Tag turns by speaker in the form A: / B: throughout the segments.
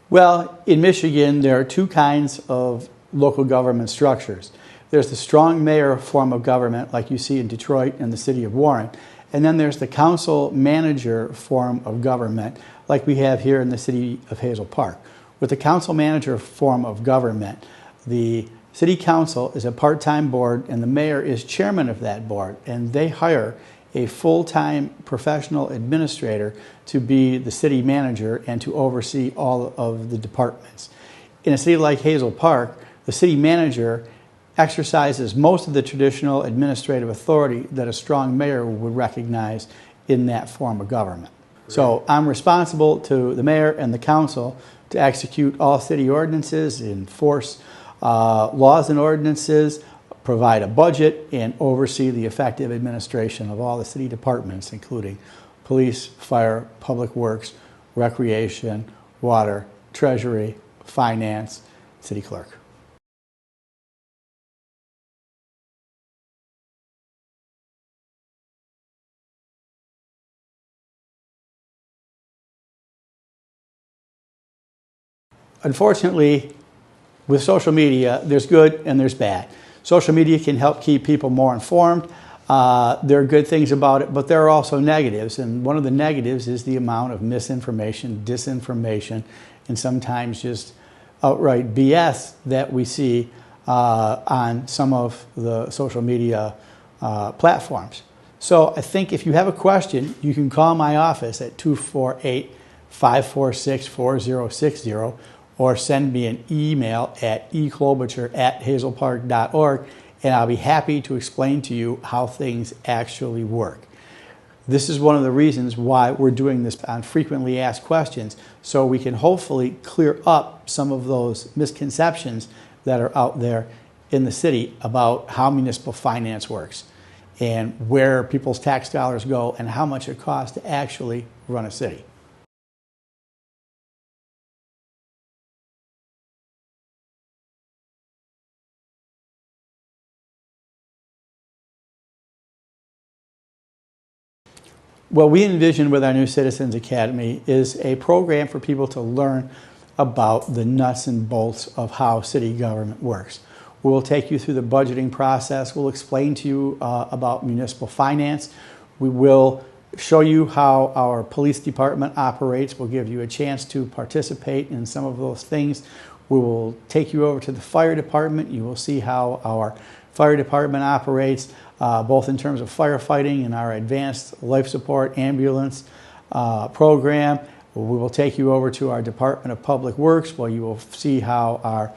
A: Well, in Michigan, there are two kinds of local government structures. There's the strong mayor form of government, like you see in Detroit and the city of Warren. And then there's the council manager form of government, like we have here in the city of Hazel Park. With the council manager form of government, the city council is a part-time board and the mayor is chairman of that board, and they hire a full-time professional administrator to be the city manager and to oversee all of the departments. In a city like Hazel Park, the city manager exercises most of the traditional administrative authority that a strong mayor would recognize in that form of government. Great. So I'm responsible to the mayor and the council to execute all city ordinances, enforce laws and ordinances, provide a budget, and oversee the effective administration of all the city departments, including police, fire, public works, recreation, water, treasury, finance, city clerk. Unfortunately, with social media, there's good and there's bad. Social media can help keep people more informed. There are good things about it, but there are also negatives. And one of the negatives is the amount of misinformation, disinformation, and sometimes just outright BS that we see on some of the social media platforms. So I think if you have a question, you can call my office at 248-546-4060 or send me an email at eklobucher@hazelpark.org, and I'll be happy to explain to you how things actually work. This is one of the reasons why we're doing this on frequently asked questions, so we can hopefully clear up some of those misconceptions that are out there in the city about how municipal finance works and where people's tax dollars go and how much it costs to actually run a city. What we envision with our new Citizens Academy is a program for people to learn about the nuts and bolts of how city government works. We'll take you through the budgeting process. We'll explain to you about municipal finance. We will show you how our police department operates. We'll give you a chance to participate in some of those things. We will take you over to the fire department. You will see how our fire department operates, both in terms of firefighting and our advanced life support ambulance program. We will take you over to our Department of Public Works, where you will see how our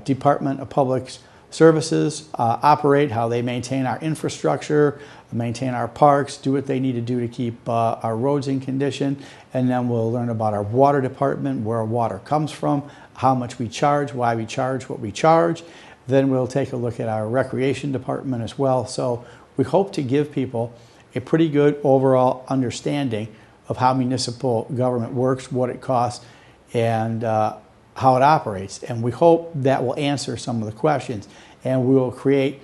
A: Department of Public Services operate, how they maintain our infrastructure, maintain our parks, do what they need to do to keep our roads in condition. And then we'll learn about our water department, where water comes from, how much we charge, why we charge what we charge. Then we'll take a look at our recreation department as well. So we hope to give people a pretty good overall understanding of how municipal government works, what it costs, and how it operates. And we hope that will answer some of the questions. And we will create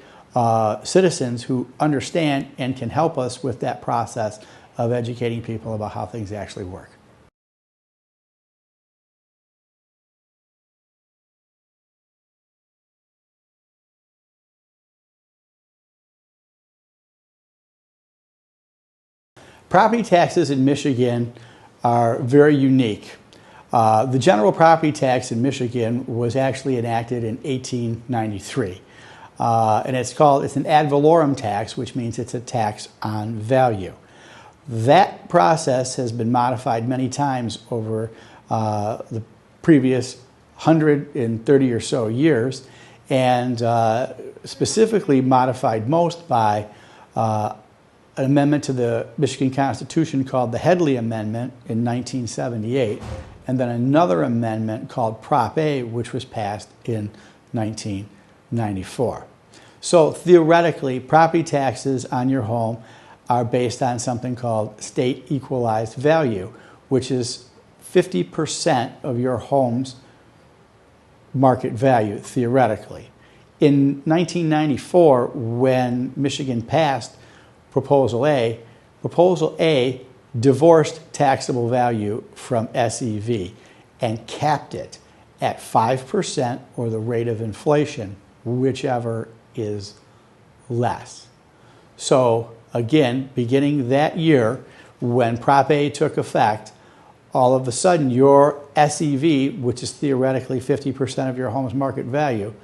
A: citizens who understand and can help us with that process of educating people about how things actually work. Property taxes in Michigan are very unique. The general property tax in Michigan was actually enacted in 1893. And it's an ad valorem tax, which means it's a tax on value. That process has been modified many times over the previous 130 or so years, and specifically modified most by an amendment to the Michigan Constitution called the Headley Amendment in 1978, and then another amendment called Prop A, which was passed in 1994. So theoretically, property taxes on your home are based on something called state equalized value, which is 50% of your home's market value, theoretically. In 1994, when Michigan passed Proposal A divorced taxable value from SEV. and capped it at 5% or the rate of inflation, whichever is less. So again, beginning that year, when Prop A took effect, all of a sudden your SEV, which is theoretically 50% of your home's market value,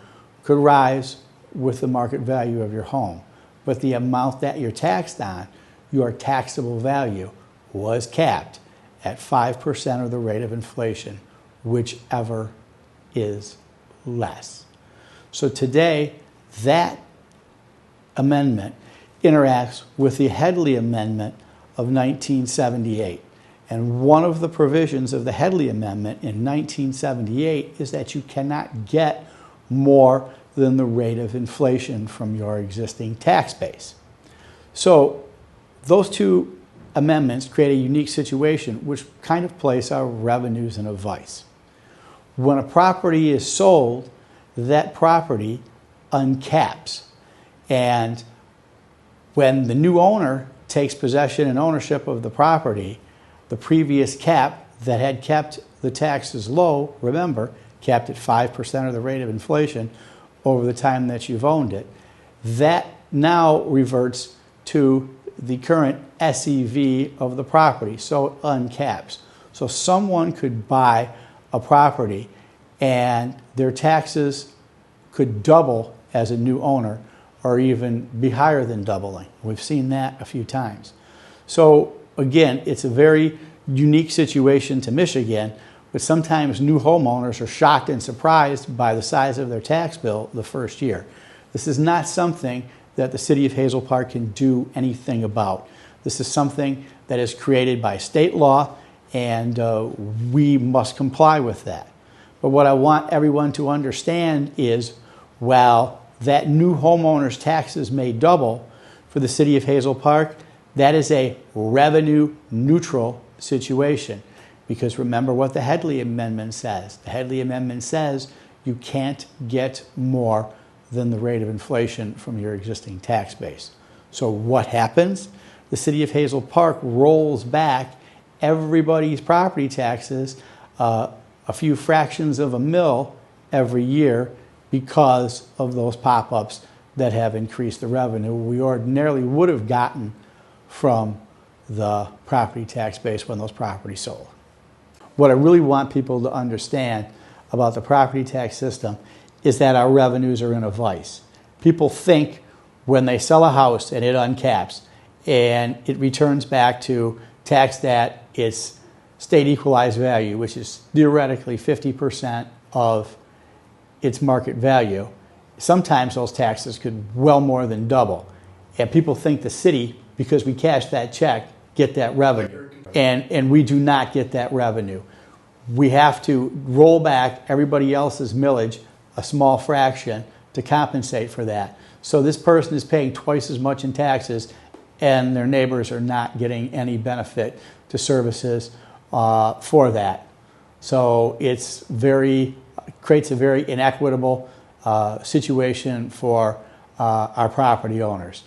A: could rise with the market value of your home. But the amount that you're taxed on, your taxable value, was capped at 5% of the rate of inflation, whichever is less. So today, that amendment interacts with the Headley Amendment of 1978. And one of the provisions of the Headley Amendment in 1978 is that you cannot get more than the rate of inflation from your existing tax base. So those two amendments create a unique situation which kind of place our revenues in a vice. When a property is sold, that property uncaps. And when the new owner takes possession and ownership of the property, the previous cap that had kept the taxes low, remember, capped at 5% of the rate of inflation over the time that you've owned it, that now reverts to the current SEV of the property, so it uncaps. So someone could buy a property and their taxes could double as a new owner or even be higher than doubling. We've seen that a few times. So again, it's a very unique situation to Michigan, but sometimes new homeowners are shocked and surprised by the size of their tax bill the first year. This is not something that the city of Hazel Park can do anything about. This is something that is created by state law, and we must comply with that. But what I want everyone to understand is, while that new homeowner's taxes may double for the city of Hazel Park, that is a revenue neutral situation. Because remember what the Headley Amendment says. The Headley Amendment says you can't get more than the rate of inflation from your existing tax base. So what happens? The city of Hazel Park rolls back everybody's property taxes a few fractions of a mil every year because of those pop-ups that have increased the revenue we ordinarily would have gotten from the property tax base when those properties sold. What I really want people to understand about the property tax system is that our revenues are in a vice. People think when they sell a house and it uncaps and it returns back to taxed at its state equalized value, which is theoretically 50% of its market value, sometimes those taxes could well more than double. And people think the city, because we cash that check, get that revenue. And we do not get that revenue. We have to roll back everybody else's millage, a small fraction, to compensate for that. So this person is paying twice as much in taxes, and their neighbors are not getting any benefit to services for that. So it's creates a very inequitable situation for our property owners.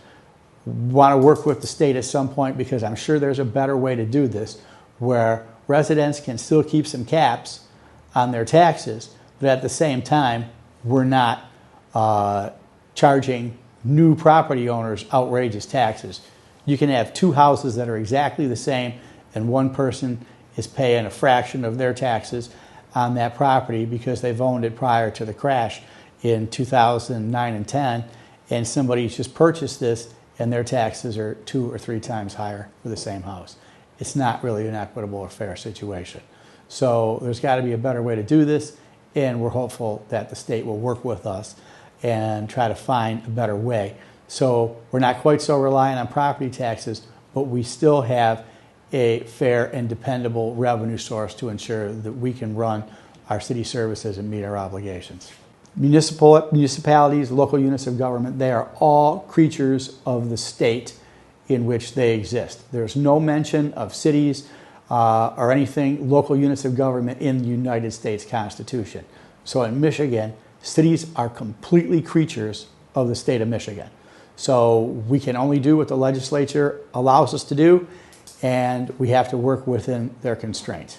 A: Want to work with the state at some point, because I'm sure there's a better way to do this, where residents can still keep some caps on their taxes, but at the same time, we're not charging new property owners outrageous taxes. You can have two houses that are exactly the same, and one person is paying a fraction of their taxes on that property because they've owned it prior to the crash in 2009 and 10, and somebody's just purchased this and their taxes are 2 or 3 times higher for the same house. It's not really an equitable or fair situation. So there's got to be a better way to do this, and we're hopeful that the state will work with us and try to find a better way. So we're not quite so reliant on property taxes, but we still have a fair and dependable revenue source to ensure that we can run our city services and meet our obligations. Municipalities, local units of government, they are all creatures of the state in which they exist. There's no mention of cities or anything, local units of government in the United States Constitution. So in Michigan, cities are completely creatures of the state of Michigan. So we can only do what the legislature allows us to do, and we have to work within their constraints.